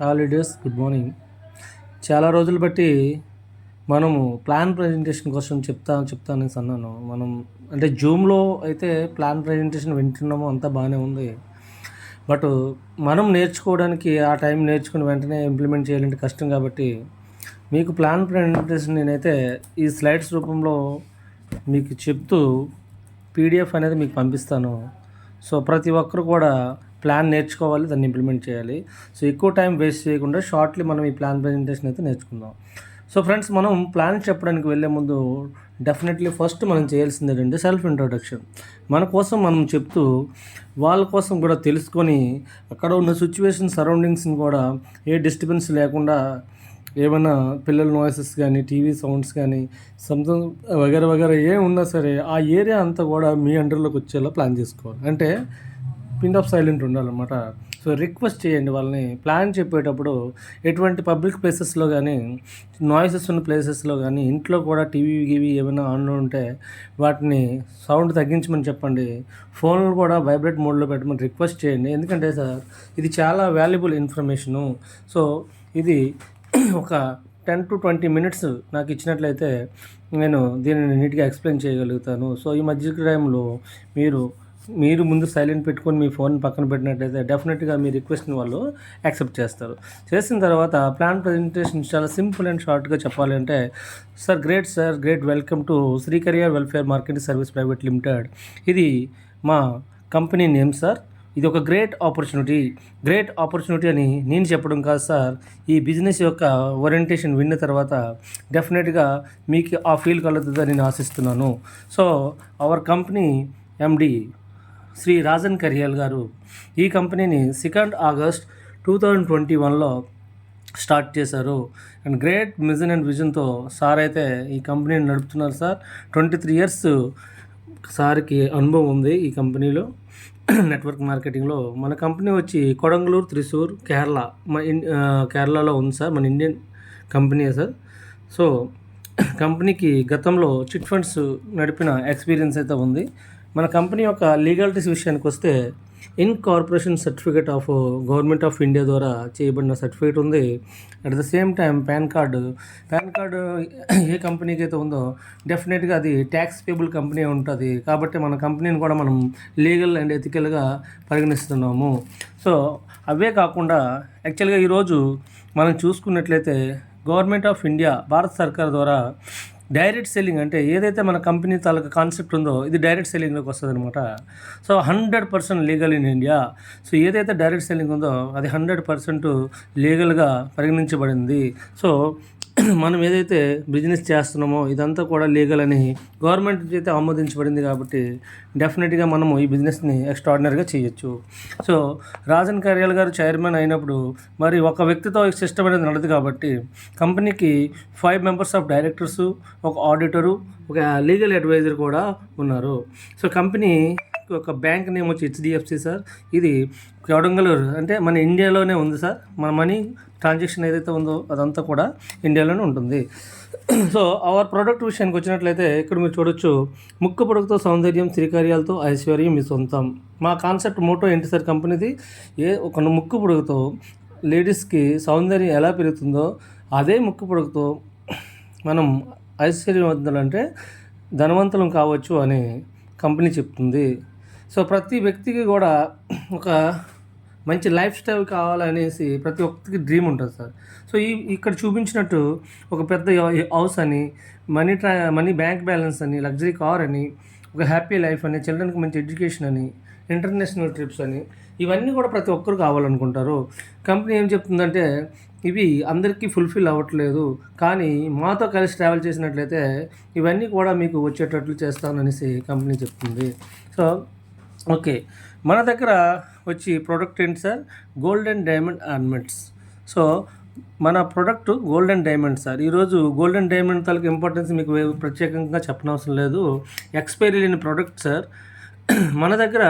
Holidays good morning. చాలా రోజులు బట్టి మనము ప్లాన్ ప్రజెంటేషన్ కోసం చెప్తానేసి అన్నాను. మనం అంటే జూమ్లో అయితే ప్లాన్ ప్రజెంటేషన్ వింటున్నాము, అంతా బాగానే ఉంది. బట్ మనం నేర్చుకోవడానికి ఆ టైం నేర్చుకుని వెంటనే ఇంప్లిమెంట్ చేయాలంటే కష్టం. కాబట్టి మీకు ప్లాన్ ప్రజెంటేషన్ నేనైతే ఈ స్లైడ్స్ రూపంలో మీకు చెప్తూ పీడిఎఫ్ అనేది మీకు పంపిస్తాను. సో ప్రతి ఒక్కరు కూడా ప్లాన్ నేర్చుకోవాలి, దాన్ని ఇంప్లిమెంట్ చేయాలి. సో ఎక్కువ టైం వేస్ట్ చేయకుండా షార్ట్లీ మనం ఈ ప్లాన్ ప్రజెంటేషన్ అయితే నేర్చుకుందాం. సో ఫ్రెండ్స్, మనం ప్లాన్ చెప్పడానికి వెళ్ళే ముందు డెఫినెట్లీ ఫస్ట్ మనం చేయాల్సింది ఏంటంటే సెల్ఫ్ ఇంట్రొడక్షన్. మన కోసం మనం చెప్తూ వాళ్ళ కోసం కూడా తెలుసుకొని అక్కడ ఉన్న సిచ్యువేషన్ సరౌండింగ్స్ని కూడా ఏ డిస్టర్బెన్స్ లేకుండా, ఏమైనా పిల్లల నాయిసెస్ కానీ, టీవీ సౌండ్స్ కానీ, సంథింగ్ వగేరా వగేరా ఏం ఉన్నా సరే ఆ ఏరియా అంతా కూడా మీ అండర్లోకి వచ్చేలా ప్లాన్ చేసుకోవాలి. అంటే పిన్ ఆఫ్ సైలెంట్ ఉండాలన్నమాట. సో రిక్వెస్ట్ చేయండి వాళ్ళని. ప్లాన్ చెప్పేటప్పుడు ఎటువంటి పబ్లిక్ ప్లేసెస్లో కానీ, నాయిసెస్ ఉన్న ప్లేసెస్లో కానీ, ఇంట్లో కూడా టీవీ ఏమైనా ఆన్లో ఉంటే వాటిని సౌండ్ తగ్గించమని చెప్పండి. ఫోన్లు కూడా వైబ్రేట్ మోడ్లో పెట్టమని రిక్వెస్ట్ చేయండి. ఎందుకంటే సార్, ఇది చాలా వాల్యుబుల్ ఇన్ఫర్మేషను. సో ఇది ఒక 10 to 20 minutes నాకు ఇచ్చినట్లయితే నేను దీనిని నీట్గా ఎక్స్ప్లెయిన్ చేయగలుగుతాను. సో ఈ మధ్య టైంలో మీరు ముందు సైలెంట్ పెట్టుకొని మీ ఫోన్ పక్కన పెట్టినట్లయితే డెఫినెట్గా మీ రిక్వెస్ట్ని వాళ్ళు యాక్సెప్ట్ చేస్తారు. చేసిన తర్వాత ప్లాన్ ప్రజెంటేషన్ చాలా సింపుల్ అండ్ షార్ట్గా చెప్పాలి అంటే, సార్ గ్రేట్ వెల్కమ్ టు శ్రీకరియర్ welfare marketing service private limited. ఇది మా కంపెనీ నేమ్ సార్. ఇది ఒక గ్రేట్ ఆపర్చునిటీ అని నేను చెప్పడం కాదు సార్. ఈ బిజినెస్ యొక్క ఓరియంటేషన్ విన్న తర్వాత డెఫినెట్గా మీకు ఆ ఫీల్ కలుగుతుందని నేను ఆశిస్తున్నాను. So our company MD Shri Rajan Kariyal గారు ఈ కంపెనీని 2 August 2021లో స్టార్ట్ చేశారు. అండ్ గ్రేట్ మిషన్ అండ్ విజన్తో సార్ అయితే ఈ కంపెనీని నడుపుతున్నారు సార్. 23 years సార్కి అనుభవం ఉంది ఈ కంపెనీలో, నెట్వర్క్ మార్కెటింగ్లో. మన కంపెనీ వచ్చి కొడంగలూరు, త్రిశూర్, కేరళ, కేరళలో ఉంది సార్. మన ఇండియన్ కంపెనీ సార్. సో కంపెనీకి గతంలో చిట్ ఫండ్స్ నడిపిన ఎక్స్పీరియన్స్ అయితే ఉంది. మన కంపెనీ యొక్క లీగాలిటీస్ విషయానికి వస్తే incorporation certificate of government of India ద్వారా చేయబడిన సర్టిఫికేట్ ఉంది. At the same time PAN card ఏ కంపెనీకి అయితే ఉందో డెఫినెట్గా అది ట్యాక్స్ పేబుల్ కంపెనీ ఉంటుంది. కాబట్టి మన కంపెనీని కూడా మనం లీగల్ అండ్ ఎథికల్గా పరిగణిస్తున్నాము. సో అవే కాకుండా యాక్చువల్గా ఈరోజు మనం చూసుకున్నట్లయితే గవర్నమెంట్ ఆఫ్ ఇండియా, భారత సర్కార్ ద్వారా డైరెక్ట్ సెల్లింగ్, అంటే ఏదైతే మన కంపెనీ తాలూకా కాన్సెప్ట్ ఉందో ఇది డైరెక్ట్ సెల్లింగ్లోకి వస్తుంది అనమాట. So 100% legal in India. So ఏదైతే డైరెక్ట్ సెల్లింగ్ ఉందో అది 100% లీగల్గా పరిగణించబడింది. సో మనం ఏదైతే బిజినెస్ చేస్తున్నామో ఇదంతా కూడా లీగల్ అని గవర్నమెంట్ అయితే ఆమోదించబడింది. కాబట్టి డెఫినెట్గా మనము ఈ బిజినెస్ని ఎక్స్ట్రాడినరీగా చేయొచ్చు. సో రాజన్ కరియల్ గారు చైర్మన్ అయినప్పుడు మరి ఒక వ్యక్తితో ఈ సిస్టమ్ అనేది నడదు. కాబట్టి కంపెనీకి 5 members ఆఫ్ డైరెక్టర్సు, ఒక ఆడిటరు, ఒక లీగల్ అడ్వైజర్ కూడా ఉన్నారు. సో కంపెనీ ఒక బ్యాంక్ నేమ్ వచ్చి హెచ్డిఎఫ్సి సార్. ఇది కొడంగలూరు, అంటే మన ఇండియాలోనే ఉంది సార్. మన మనీ ట్రాన్సాక్షన్ ఏదైతే ఉందో అదంతా కూడా ఇండియాలోనే ఉంటుంది. సో అవర్ ప్రోడక్ట్ విషయానికి వచ్చినట్లయితే ఇక్కడ మీరు చూడొచ్చు, ముక్కు పొడుగుతో సౌందర్యం, శ్రీకార్యాలతో ఐశ్వర్యం మీ సొంతం. మా కాన్సెప్ట్ మోటో ఏంటి సార్ కంపెనీది? ఒక ముక్కు పొడుగుతో లేడీస్కి సౌందర్యం ఎలా పెరుగుతుందో అదే ముక్కు పొడుగుతో మనం ఐశ్వర్యవంతులు అంటే ధనవంతులం కావచ్చు అని కంపెనీ చెప్తుంది. సో ప్రతి వ్యక్తికి కూడా ఒక మంచి లైఫ్ స్టైల్ కావాలనేసి ప్రతి ఒక్కరికి డ్రీమ్ ఉంటుంది సార్. సో ఇక్కడ చూపించినట్టు ఒక పెద్ద హౌస్ అని, మనీ బ్యాంక్ బ్యాలెన్స్ అని, లగ్జరీ కార్ అని, ఒక హ్యాపీ లైఫ్ అని, చిల్డ్రన్కి మంచి ఎడ్యుకేషన్ అని, ఇంటర్నేషనల్ ట్రిప్స్ అని, ఇవన్నీ కూడా ప్రతి ఒక్కరు కావాలనుకుంటారు. కంపెనీ ఏం చెప్తుందంటే ఇవి అందరికీ ఫుల్ఫిల్ అవ్వట్లేదు, కానీ మాతో కలిసి ట్రావెల్ చేసినట్లయితే ఇవన్నీ కూడా మీకు వచ్చేటట్లు చేస్తాననేసి కంపెనీ చెప్తుంది. సో ఓకే, మన దగ్గర వచ్చి ప్రోడక్ట్ ఏంటి sir? Gold and diamond ornaments. So మన product gold and diamond sir. ఈరోజు గోల్డ్ అండ్ డైమండ్ తాలూకు ఇంపార్టెన్స్ మీకు ప్రత్యేకంగా చెప్పనవసరం లేదు. ఎక్స్పైరీ లేని ప్రోడక్ట్ సార్. మన దగ్గర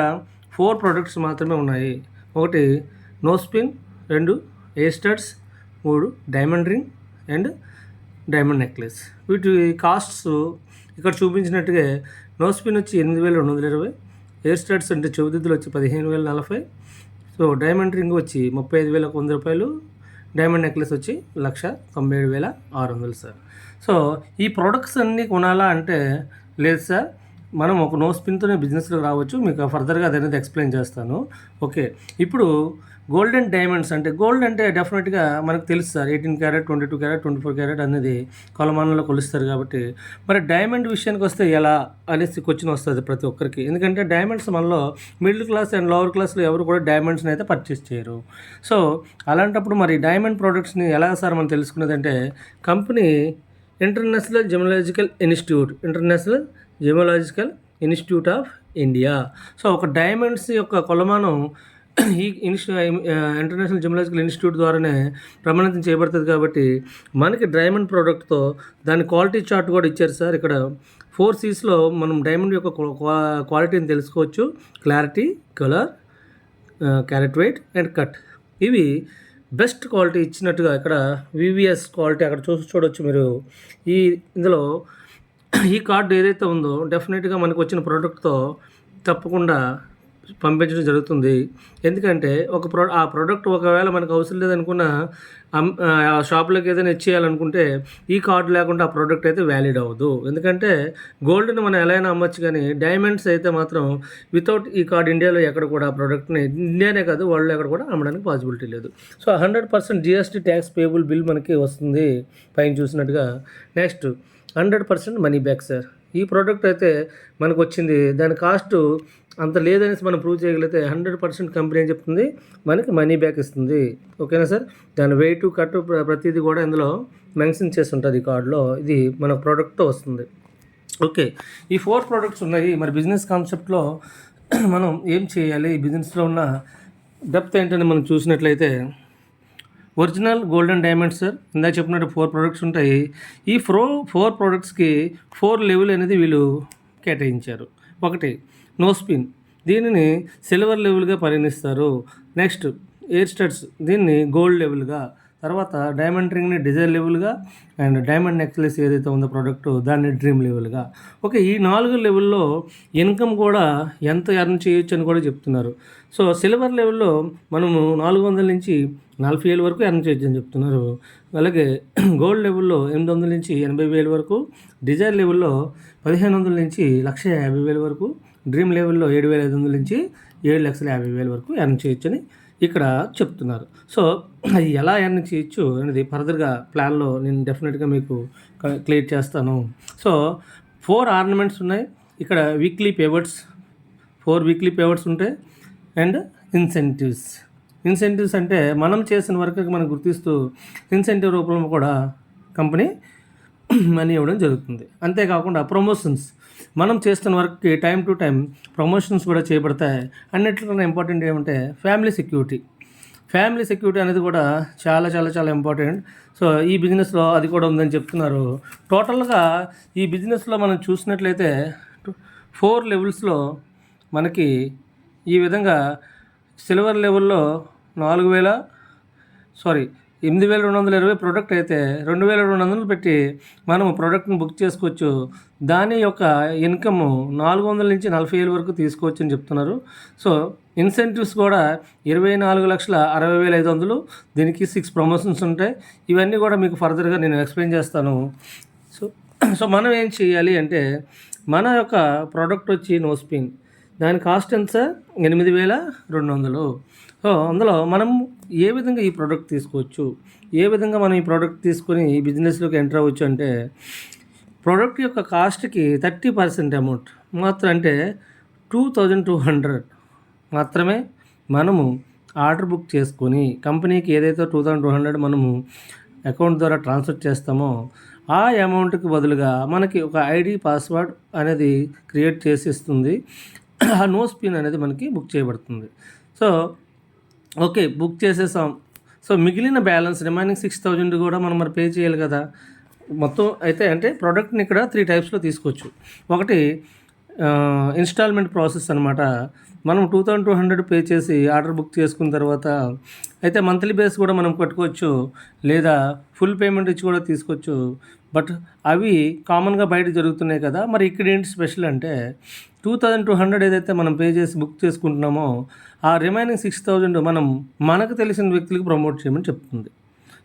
4 products మాత్రమే ఉన్నాయి. ఒకటి nosepin, 2 ear studs, 3 diamond ring and diamond necklace. వీటి కాస్ట్స్ ఇక్కడ చూపించినట్టుగా నో స్పిన్ వచ్చి 8,220, ఎయిర్ స్టడ్స్ అంటే చెవిదిద్దులు వచ్చి 15,040, సో డైమండ్ రింగ్ వచ్చి 35,100 రూపాయలు, డైమండ్ నెక్లెస్ వచ్చి 1,97,600 సార్. సో ఈ ప్రొడక్ట్స్ అన్నీ కొనాలా అంటే లేదు సార్, మనం ఒక నో స్పిన్తోనే బిజినెస్లో రావచ్చు. మీకు ఫర్దర్గా అదనేది ఎక్స్ప్లెయిన్ చేస్తాను. ఓకే, ఇప్పుడు గోల్డ్ అండ్ డైమండ్స్ అంటే గోల్డ్ అంటే డెఫినెట్గా మనకు తెలుసు సార్, 18 క్యారెట్, 22 క్యారెట్, 24 క్యారెట్ అనేది కొలమానంలో కొలుస్తారు కాబట్టి. మరి డైమండ్ విషయానికి వస్తే ఎలా అనేసి క్వశ్చన్ వస్తుంది ప్రతి ఒక్కరికి. ఎందుకంటే డైమండ్స్ మనలో మిడిల్ క్లాస్ అండ్ లోవర్ క్లాస్లో ఎవరు కూడా డైమండ్స్ని అయితే పర్చేస్ చేయరు. సో అలాంటప్పుడు మరి డైమండ్ ప్రోడక్ట్స్ని ఎలా సార్ మనం తెలుసుకున్నదంటే, company international gemological institute of India. So ఒక డైమండ్స్ యొక్క కొలమానం ఈ ఇంటర్నేషనల్ జెమలాజికల్ ఇన్స్టిట్యూట్ ద్వారానే ప్రమాణితం చేయబడుతుంది. కాబట్టి మనకి డైమండ్ ప్రోడక్ట్తో దాని క్వాలిటీ చార్ట్ కూడా ఇచ్చారు సార్. ఇక్కడ 4 C'sలో మనం డైమండ్ యొక్క క్వాలిటీని తెలుసుకోవచ్చు. Clarity, colour, carat weight and cut. ఇవి బెస్ట్ క్వాలిటీ ఇచ్చినట్టుగా ఇక్కడ వివిఎస్ క్వాలిటీ అక్కడ చూడవచ్చు మీరు. ఇందులో ఈ కార్డు ఏదైతే ఉందో డెఫినెట్గా మనకు వచ్చిన ప్రోడక్ట్తో తప్పకుండా పంపించడం జరుగుతుంది. ఎందుకంటే ఆ ప్రోడక్ట్ ఒకవేళ మనకు అవసరం లేదనుకున్న షాప్లోకి ఏదైనా ఇచ్చేయాలనుకుంటే ఈ కార్డు లేకుండా ఆ ప్రోడక్ట్ అయితే వ్యాలిడ్ అవ్వదు. ఎందుకంటే గోల్డ్ని మనం ఎలా అయినా అమ్మచ్చు, కానీ డైమండ్స్ అయితే మాత్రం వితౌట్ ఈ కార్డు ఇండియాలో ఎక్కడ కూడా ప్రోడక్ట్ని, ఇండియానే కాదు వరల్డ్లో ఎక్కడ కూడా అమ్మడానికి పాసిబిలిటీ లేదు. So 100% GST tax payable bill మనకి వస్తుంది పైన చూసినట్టుగా. Next 100% money back sir. ఈ ప్రోడక్ట్ అయితే మనకు వచ్చింది, దాని కాస్ట్ అంత లేదనేసి మనం ప్రూవ్ చేయగలిగితే 100% కంపెనీ ఏం చెప్తుంది, మనకి మనీ బ్యాక్ ఇస్తుంది. ఓకేనా సార్. దాని వెయిట్, కట్టు ప్రతిదీ కూడా ఇందులో మెన్షన్ చేసి ఉంటుంది ఈ కార్డులో. ఇది మన ప్రోడక్ట్తో వస్తుంది. ఓకే, ఈ 4 ప్రోడక్ట్స్ ఉన్నాయి. మరి బిజినెస్ కాన్సెప్ట్లో మనం ఏం చేయాలి, ఈ బిజినెస్లో ఉన్న డెప్త్ ఏంటని మనం చూసినట్లయితే, original gold and diamonds sir. ఇందాక చెప్పినట్టు 4 ప్రోడక్ట్స్ ఉంటాయి. ఈ 4 ప్రోడక్ట్స్కి 4 లెవెల్ అనేది వీళ్ళు కేటాయించారు. ఒకటి నో స్పిన్, దీనిని సిల్వర్ లెవెల్గా పరిగణిస్తారు. నెక్స్ట్ ఎయిర్ స్టడ్స్, దీన్ని గోల్డ్ లెవెల్గా. తర్వాత డైమండ్ రింగ్ని డిజైర్ లెవెల్గా, అండ్ డైమండ్ నెక్లెస్ ఏదైతే ఉందో ప్రోడక్ట్ దాన్ని డ్రీమ్ లెవెల్గా. ఓకే, ఈ 4 లెవెల్లో ఇన్కమ్ కూడా ఎంత ఎర్న్ చేయొచ్చు అని కూడా చెప్తున్నారు. సో సిల్వర్ లెవెల్లో మనము 400 నుంచి 40,000 వరకు ఎర్న్ చేయొచ్చు అని చెప్తున్నారు. అలాగే గోల్డ్ లెవెల్లో 800 నుంచి 80,000 వరకు, డిజైర్ లెవెల్లో 1,500 నుంచి 1,50,000 వరకు, డ్రీమ్ లెవెల్లో 7,500 నుంచి 7,50,000 వరకు ఎర్న్ చేయొచ్చు అని ఇక్కడ చెప్తున్నారు. సో అది ఎలా ఎర్న్ చేయొచ్చు అనేది ఫర్దర్గా ప్లాన్లో నేను డెఫినెట్గా మీకు క్లియర్ చేస్తాను. సో 4 ఆర్నమెంట్స్ ఉన్నాయి ఇక్కడ. వీక్లీ పేవర్ట్స్, 4 వీక్లీ పేవర్ట్స్ ఉంటాయి. అండ్ ఇన్సెంటివ్స్ అంటే మనం చేసిన వర్క్కి మనం గుర్తిస్తూ ఇన్సెంటివ్ రూపంలో కూడా కంపెనీ మనీ ఇవ్వడం జరుగుతుంది. అంతేకాకుండా ప్రమోషన్స్, మనం చేస్తున్న వర్క్కి టైం టు టైం ప్రమోషన్స్ కూడా చేయబడతాయి. అన్నిటికన్నా ఇంపార్టెంట్ ఏమంటే ఫ్యామిలీ సెక్యూరిటీ అనేది కూడా చాలా చాలా చాలా ఇంపార్టెంట్. సో ఈ బిజినెస్లో అది కూడా ఉందని చెప్తున్నారు. టోటల్గా ఈ బిజినెస్లో మనం చూసినట్లయితే 4 లెవెల్స్లో మనకి ఈ విధంగా సిల్వర్ లెవెల్లో 8,220 ప్రోడక్ట్ అయితే 2,200 పెట్టి మనం ప్రోడక్ట్ని బుక్ చేసుకోవచ్చు. దాని యొక్క ఇన్కమ్ 400 నుంచి 40,000 వరకు తీసుకోవచ్చు అని చెప్తున్నారు. సో ఇన్సెంటివ్స్ కూడా 24,60,500. దీనికి 6 ప్రమోషన్స్ ఉంటాయి. ఇవన్నీ కూడా మీకు ఫర్దర్గా నేను ఎక్స్ప్లెయిన్ చేస్తాను. సో మనం ఏం చేయాలి అంటే, మన యొక్క ప్రోడక్ట్ వచ్చి నో స్పిన్, దాని కాస్ట్ ఎంత సార్, 8,200. సో అందులో మనం ఏ విధంగా ఈ ప్రోడక్ట్ తీసుకోవచ్చు, ఏ విధంగా మనం ఈ ప్రోడక్ట్ తీసుకొని ఈ బిజినెస్లోకి ఎంటర్ అవ్వచ్చు అంటే, ప్రోడక్ట్ యొక్క కాస్ట్కి 30% అమౌంట్ మాత్రం, అంటే 2,200 మాత్రమే మనము ఆర్డర్ బుక్ చేసుకొని కంపెనీకి ఏదైతే 2,200 మనము అకౌంట్ ద్వారా ట్రాన్స్ఫర్ చేస్తామో ఆ అమౌంట్కి బదులుగా మనకి ఒక ఐడి పాస్వర్డ్ అనేది క్రియేట్ చేసి ఇస్తుంది. ఆ నో స్పిన్ అనేది మనకి బుక్ చేయబడుతుంది. సో ఓకే, బుక్ చేసేసాం. సో మిగిలిన బ్యాలెన్స్ రిమైనింగ్ 6,000 కూడా మనం మరి పే చేయాలి కదా. మొత్తం అయితే అంటే ప్రోడక్ట్ని ఇక్కడ 3 టైప్స్లో తీసుకోవచ్చు. ఒకటి ఇన్స్టాల్మెంట్ ప్రాసెస్ అనమాట. మనం 2,200 పే చేసి ఆర్డర్ బుక్ చేసుకున్న తర్వాత అయితే మంత్లీ బేస్ కూడా మనం కట్టుకోవచ్చు, లేదా ఫుల్ పేమెంట్ ఇచ్చి కూడా తీసుకోవచ్చు. బట్ అవి కామన్గా బయట జరుగుతున్నాయి కదా. మరి ఇక్కడ ఏంటి స్పెషల్ అంటే, 2,200 ఏదైతే మనం పే చేసి బుక్ చేసుకుంటున్నామో ఆ రిమైనింగ్ 6,000 మనం మనకు తెలిసిన వ్యక్తులకి ప్రమోట్ చేయమని చెప్తుంది.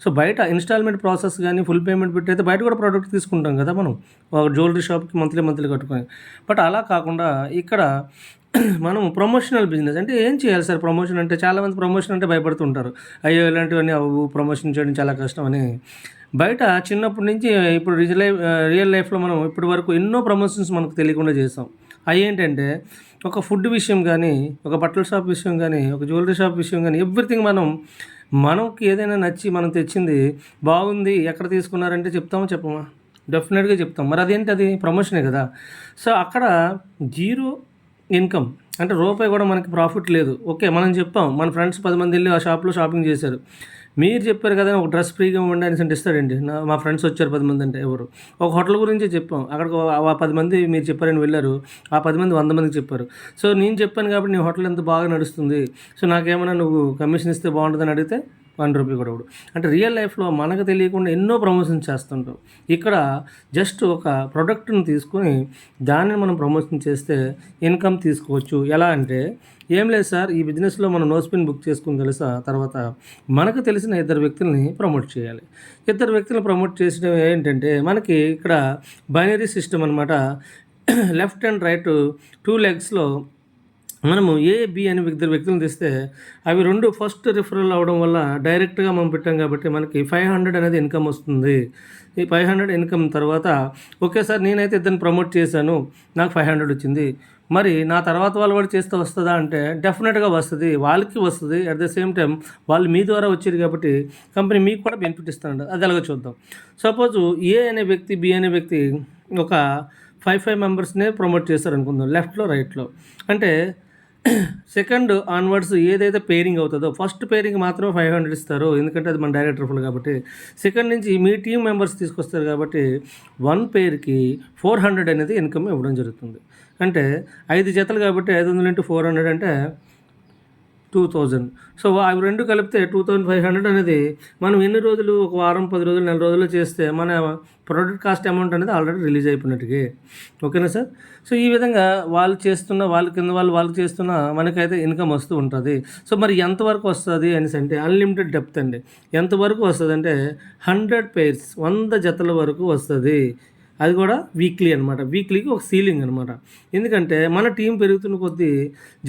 సో బయట ఇన్స్టాల్మెంట్ ప్రాసెస్ కానీ ఫుల్ పేమెంట్ పెట్టి అయితే బయట కూడా ప్రోడక్ట్ తీసుకుంటాం కదా మనం, ఒక జ్యువెలరీ షాప్కి మంత్లీ కట్టుకొని. బట్ అలా కాకుండా ఇక్కడ మనం ప్రమోషనల్ బిజినెస్ అంటే ఏం చేయాలి సార్ ప్రమోషన్ అంటే? చాలామంది ప్రమోషన్ అంటే భయపడుతుంటారు, అయ్యో ఇలాంటివన్నీ అవ్వు, ప్రమోషన్ చేయడం చాలా కష్టం అని. బయట చిన్నప్పటి నుంచి ఇప్పుడు రియల్ లైఫ్లో మనం ఇప్పటి వరకు ఎన్నో ప్రమోషన్స్ మనకు తెలియకుండా చేసాం. అవి ఏంటంటే ఒక ఫుడ్ విషయం కానీ, ఒక బట్టల షాప్ విషయం కానీ, ఒక జ్యువెలరీ షాప్ విషయం కానీ, ఎవ్రీథింగ్ మనకి ఏదైనా నచ్చి మనం తెచ్చింది బాగుంది, ఎక్కడ తీసుకున్నారంటే చెప్తామా చెప్పమా? డెఫినెట్గా చెప్తాం. మరి అదేంటి, అది ప్రమోషనే కదా. సో అక్కడ జీరో ఇన్కమ్ అంటే రూపాయి కూడా మనకి ప్రాఫిట్ లేదు. ఓకే, మనం చెప్పాం, మన ఫ్రెండ్స్ 10 మంది వెళ్ళి ఆ షాప్లో షాపింగ్ చేశారు, మీరు చెప్పారు కదా ఒక డ్రెస్ ఫ్రీగా ఇవ్వండి అనేసి అంటే ఇస్తాడండి? మా ఫ్రెండ్స్ వచ్చారు 10 మంది అంటే ఎవరు? ఒక హోటల్ గురించే చెప్పాం, అక్కడికి ఆ 10 మంది మీరు చెప్పారని వెళ్ళారు, ఆ 10 మంది 100 మందికి చెప్పారు. సో నేను చెప్పాను కాబట్టి నీ హోటల్ ఎంత బాగా నడుస్తుంది, సో నాకేమైనా నువ్వు కమిషన్ ఇస్తే బాగుంటుందని అడిగితే ₹1 కూడా ఇవ్వడు. అంటే రియల్ లైఫ్లో మనకు తెలియకుండా ఎన్నో ప్రమోషన్స్ చేస్తుంటాం. ఇక్కడ జస్ట్ ఒక ప్రోడక్ట్ని తీసుకొని దాన్ని మనం ప్రమోషన్ చేస్తే ఇన్కమ్ తీసుకోవచ్చు. ఎలా అంటే ఏం లేదు సార్, ఈ బిజినెస్లో మనం నో స్పిన్ బుక్ చేసుకుని తెలుసా, తర్వాత మనకు తెలిసిన 2 వ్యక్తుల్ని ప్రమోట్ చేయాలి. 2 వ్యక్తులను ప్రమోట్ చేసడం ఏంటంటే మనకి ఇక్కడ బైనరీ సిస్టమ్ అనమాట. లెఫ్ట్ అండ్ రైట్ 2 లెగ్స్లో మనము ఏ, బి అని 2 వ్యక్తులను తెస్తే అవి 2 ఫస్ట్ రిఫరల్ అవ్వడం వల్ల డైరెక్ట్గా మనం పెట్టాం కాబట్టి మనకి 500 అనేది ఇన్కమ్ వస్తుంది. ఈ 500 ఇన్కమ్ తర్వాత ఓకే సార్ నేనైతే ఇద్దరిని ప్రమోట్ చేశాను, నాకు 500 వచ్చింది, మరి నా తర్వాత వాళ్ళు కూడా చేస్తే వస్తుందా అంటే డెఫినెట్గా వస్తుంది, వాళ్ళకి వస్తుంది. అట్ ద సేమ్ టైం వాళ్ళు మీ ద్వారా వచ్చారు కాబట్టి కంపెనీ మీకు కూడా బెనిఫిట్ ఇస్తారంట. అది ఎలాగో చూద్దాం. సపోజు ఏ అనే వ్యక్తి, బి అనే వ్యక్తి ఒక 5 మెంబర్స్నే ప్రమోట్ చేస్తారు అనుకుందాం, లెఫ్ట్లో రైట్లో. అంటే సెకండ్ ఆన్వర్డ్స్ ఏదైతే పేరింగ్ అవుతుందో ఫస్ట్ పేరింగ్ మాత్రమే 500 ఇస్తారు, ఎందుకంటే అది మన డైరెక్టర్ ఫుల్ కాబట్టి. సెకండ్ నుంచి మీ టీం మెంబర్స్ తీసుకొస్తారు కాబట్టి 1 పేర్కి 400 అనేది ఇన్కమ్ ఇవ్వడం జరుగుతుంది. అంటే 5 జతలు కాబట్టి 500 into 400 అంటే 2000. సో అవి 2 కలిపితే 2500 అనేది మనం ఎన్ని రోజులు, ఒక వారం, 10 రోజులు, నెల రోజుల్లో చేస్తే మన ప్రొడక్ట్ కాస్ట్ అమౌంట్ అనేది ఆల్రెడీ రిలీజ్ అయిపోయినట్టుగా. ఓకేనా సార్? సో ఈ విధంగా వాళ్ళ కింద వాళ్ళు చేస్తున్న మనకైతే ఇన్కమ్ వస్తూ ఉంటుంది. సో మరి ఎంతవరకు వస్తుంది అనేసి అంటే అన్లిమిటెడ్ డెప్త్ అండి. ఎంతవరకు వస్తుంది అంటే 100 pairs 100 జతల వరకు వస్తుంది. అది కూడా వీక్లీ అనమాట. వీక్లీకి ఒక సీలింగ్ అనమాట. ఎందుకంటే మన టీం పెరుగుతున్న కొద్దీ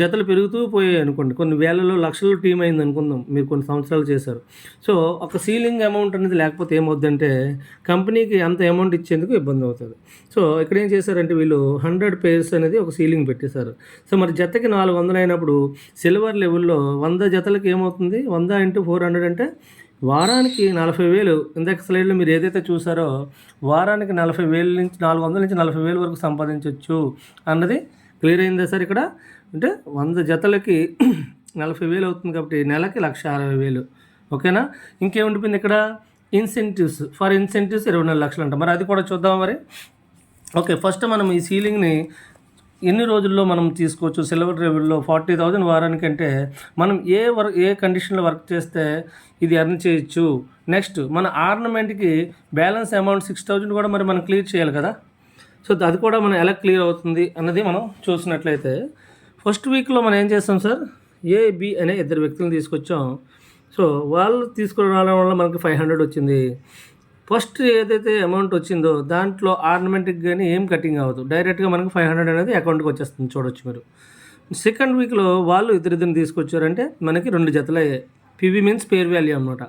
జతలు పెరుగుతూ పోయాయి అనుకోండి, కొన్ని వేలలో లక్షల్లో టీం అయింది అనుకుందాం, మీరు కొన్ని సంవత్సరాలు చేశారు. సో ఒక సీలింగ్ అమౌంట్ అనేది లేకపోతే ఏమవుద్దంటే కంపెనీకి అంత అమౌంట్ ఇచ్చేందుకు ఇబ్బంది అవుతుంది. సో ఇక్కడ ఏం చేశారంటే వీళ్ళు 100 pairs అనేది ఒక సీలింగ్ పెట్టేశారు. సో మరి జతకి 400 అయినప్పుడు సిల్వర్ లెవెల్లో 100 జతలకి ఏమవుతుంది, 100 into 400 అంటే వారానికి 40,000. ఇందాక స్లైడ్లో మీరు ఏదైతే చూసారో వారానికి 40,000 నుంచి 400 నుంచి 40,000 వరకు సంపాదించవచ్చు అన్నది క్లియర్ అయిందా సార్? ఇక్కడ అంటే 100 జతలకి 40,000 అవుతుంది కాబట్టి నెలకి 1,60,000. ఓకేనా? ఇంకేముండిపోయింది ఇక్కడ ఇన్సెంటివ్స్. ఫర్ ఇన్సెంటివ్స్ 24 లక్షలు అంట. మరి అది కూడా చూద్దాం మరి. ఓకే, ఫస్ట్ మనం ఈ సీలింగ్ని ఎన్ని రోజుల్లో మనం తీసుకోవచ్చు? సిల్వర్ లెవెల్లో 40,000 వారానికి అంటే మనం ఏ కండిషన్లో వర్క్ చేస్తే ఇది ఎర్న్ చేయొచ్చు. నెక్స్ట్ మన ఆర్నమెంట్కి బ్యాలెన్స్ అమౌంట్ 6,000 కూడా మరి మనం క్లియర్ చేయాలి కదా. సో అది కూడా మనం ఎలా క్లియర్ అవుతుంది అన్నది మనం చూసినట్లయితే ఫస్ట్ వీక్లో మనం ఏం చేస్తాం సార్, ఏ, బి అనే 2 వ్యక్తులను తీసుకొచ్చాం. సో వాళ్ళు తీసుకురావడం వల్ల మనకి 500 వచ్చింది. ఫస్ట్ ఏదైతే అమౌంట్ వచ్చిందో దాంట్లో ఆర్నమెంట్కి కానీ ఏం కటింగ్ అవ్వదు, డైరెక్ట్గా మనకు 500 అనేది అకౌంట్కి వచ్చేస్తుంది, చూడొచ్చు మీరు. సెకండ్ వీక్లో వాళ్ళు ఇద్దరిని తీసుకొచ్చారంటే మనకి 2 జతలు అయ్యాయి. పివి మీన్స్ పేర్ వాల్యూ అనమాట,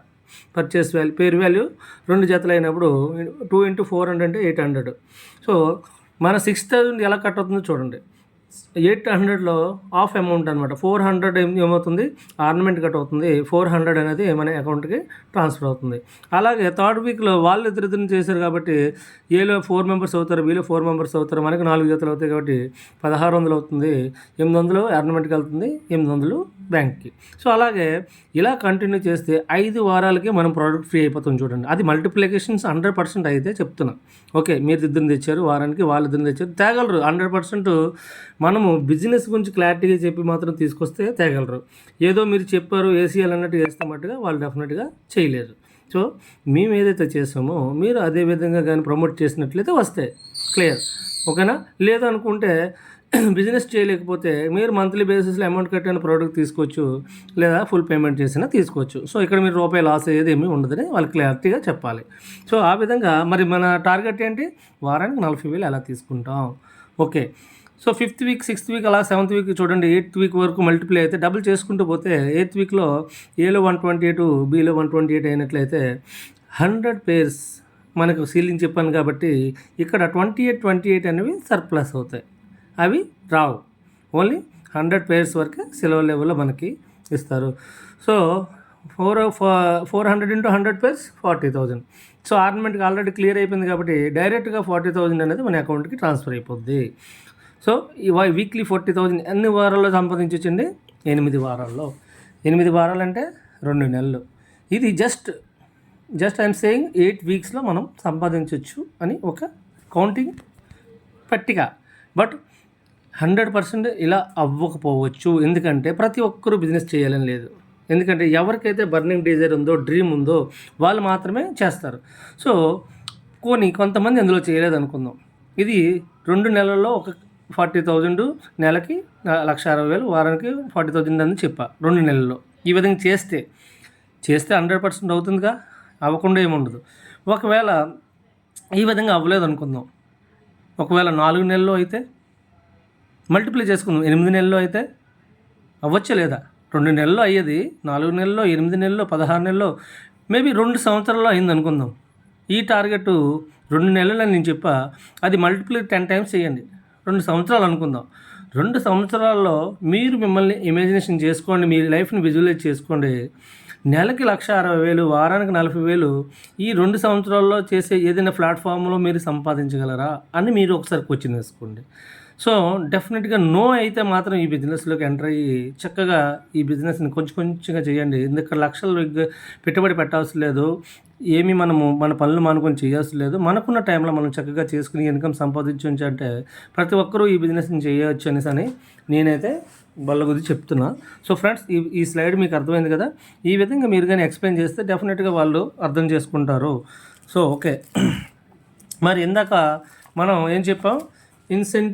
పర్చేస్ వాల్యూ, పేర్ వాల్యూ 2 జతలు అయినప్పుడు 2 into 400 అంటే 800. సో మన 6,000 ఎలా కట్ అవుతుందో చూడండి. 800లో హాఫ్ అమౌంట్ అనమాట, 400 ఏమవుతుంది ఆర్నమెంట్ కట్ అవుతుంది, 400 అనేది మన అకౌంట్కి ట్రాన్స్ఫర్ అవుతుంది. అలాగే థర్డ్ వీక్లో వాళ్ళు ఇద్దరిని చేశారు కాబట్టి ఏలో 4 మెంబర్స్ అవుతారు, వీళ్ళు 4 మెంబర్స్ అవుతారు, మనకి 4 జతలు అవుతాయి కాబట్టి 1,600 అవుతుంది. 800 ఆర్నమెంట్కి వెళ్తుంది, 800 బ్యాంక్కి. సో అలాగే ఇలా కంటిన్యూ చేస్తే 5 వారాలకి మనం ప్రోడక్ట్ ఫ్రీ అయిపోతుంది. చూడండి, అది మల్టిప్లికేషన్స్ 100% అయితే చెప్తున్నా. ఓకే, మీరు ఇద్దరిని తెచ్చారు వారానికి, వాళ్ళు ఇద్దరిని తెచ్చారు, తేగలరు 100%. మనము బిజినెస్ గురించి క్లారిటీగా చెప్పి మాత్రం తీసుకొస్తే తేగలరు. ఏదో మీరు చెప్పారు ఏసీఎల్ అన్నట్టు చేస్తామట్టుగా వాళ్ళు డెఫినెట్గా చేయలేరు. సో మేము ఏదైతే చేసామో మీరు అదే విధంగా కానీ ప్రమోట్ చేసినట్లయితే వస్తాయి. క్లియర్? ఓకేనా? లేదు అనుకుంటే బిజినెస్ చేయలేకపోతే మీరు మంత్లీ బేసిస్లో అమౌంట్ కట్టిన ప్రోడక్ట్ తీసుకోవచ్చు, లేదా ఫుల్ పేమెంట్ చేసినా తీసుకోవచ్చు. సో ఇక్కడ మీరు రూపాయి లాస్ అయ్యేది ఏమీ ఉండదని వాళ్ళు క్లారిటీగా చెప్పాలి. సో ఆ విధంగా మరి మన టార్గెట్ ఏంటి, వారానికి 40,000 ఎలా తీసుకుంటాం. Okay, so 5th week 6th week అలా 7th వీక్ చూడండి, 8th వీక్ వరకు మల్టిప్లై అయితే డబుల్ చేసుకుంటూ పోతే 8th వీక్లో ఏలో 128 బీలో 128 అయినట్లయితే 100 పేర్స్ మనకు సీలింగ్ చెప్పాను కాబట్టి ఇక్కడ 28 అనేవి సర్ప్లస్ అవుతాయి, అవి రావు. ఓన్లీ 100 పేర్స్ వరకే సిల్వర్ లెవెల్లో మనకి ఇస్తారు. So 400 into 100 pairs 40,000. సో ఆర్నమెంట్కి ఆల్రెడీ క్లియర్ అయిపోయింది కాబట్టి డైరెక్ట్గా 40,000 అనేది మన అకౌంట్కి ట్రాన్స్ఫర్ అయిపోద్ది. సో ఈ వీక్లీ 40,000 ఎన్ని వారాల్లో సంపాదించవచ్చండి, 8 వారాల్లో. 8 వారాలు అంటే 2 నెలలు. ఇది జస్ట్ ఐఎమ్ సేయింగ్ 8 వీక్స్లో మనం సంపాదించవచ్చు అని ఒక కౌంటింగ్ పట్టిక. బట్ 100% ఇలా అవ్వకపోవచ్చు, ఎందుకంటే ప్రతి ఒక్కరూ బిజినెస్ చేయాలని లేదు. ఎందుకంటే ఎవరికైతే బర్నింగ్ డిజైర్ ఉందో, డ్రీమ్ ఉందో వాళ్ళు మాత్రమే చేస్తారు. సో కొంతమంది అందులో చేయలేదు అనుకుందాం. ఇది 2 నెలల్లో ఒక 40,000, నెలకి 1,60,000, వారానికి 40,000 అని చెప్పా. 2 నెలల్లో ఈ విధంగా చేస్తే 100% అవుతుందిగా, అవ్వకుండా ఏముండదు. ఒకవేళ ఈ విధంగా అవ్వలేదు అనుకుందాం, ఒకవేళ 4 నెలల్లో అయితే మల్టిప్లై చేసుకుందాం, 8 నెలల్లో అయితే అవ్వచ్చా లేదా. 2 నెలల్లో అయ్యేది 4 నెలల్లో, 8 నెలల్లో, 16 నెలల్లో, మేబీ 2 సంవత్సరాల్లో అయింది అనుకుందాం. ఈ టార్గెట్ 2 నెలలు అని నేను చెప్పా, అది మల్టిప్లై 10 times చేయండి, 2 సంవత్సరాలు అనుకుందాం. 2 సంవత్సరాల్లో మీరు మిమ్మల్ని ఇమాజినేషన్ చేసుకోండి, మీ లైఫ్ని విజువలైజ్ చేసుకోండి. నెలకి 1,60,000, వారానికి 40,000 ఈ 2 సంవత్సరాల్లో చేసే ఏదైనా ప్లాట్ఫామ్లో మీరు సంపాదించగలరా అని మీరు ఒకసారి క్వశ్చన్ వేసుకోండి. సో డెఫినెట్గా నో అయితే మాత్రం ఈ బిజినెస్లోకి ఎంటర్ అయ్యి చక్కగా ఈ బిజినెస్ని కొంచెంగా చేయండి. ఎందుకంటే లక్షలు పెట్టుబడి పెట్టాల్సి లేదు, ఏమి మన పనులు మానుకొని చేయాల్సి లేదు. మనకున్న టైంలో మనం చక్కగా చేసుకుని ఇన్కమ్ సంపాదించవచ్చు అంటే ప్రతి ఒక్కరూ ఈ బిజినెస్ని చేయవచ్చు అనేసి అని నేనైతే బల్లగుద్ది చెప్తున్నా. సో ఫ్రెండ్స్, ఈ స్లైడ్ మీకు అర్థమైంది కదా. ఈ విధంగా మీరు కానీ ఎక్స్ప్లెయిన్ చేస్తే డెఫినెట్గా వాళ్ళు అర్థం చేసుకుంటారు. సో ఓకే, మరి ఇందాక మనం ఏం చెప్పాం, ఇన్సెంటివ్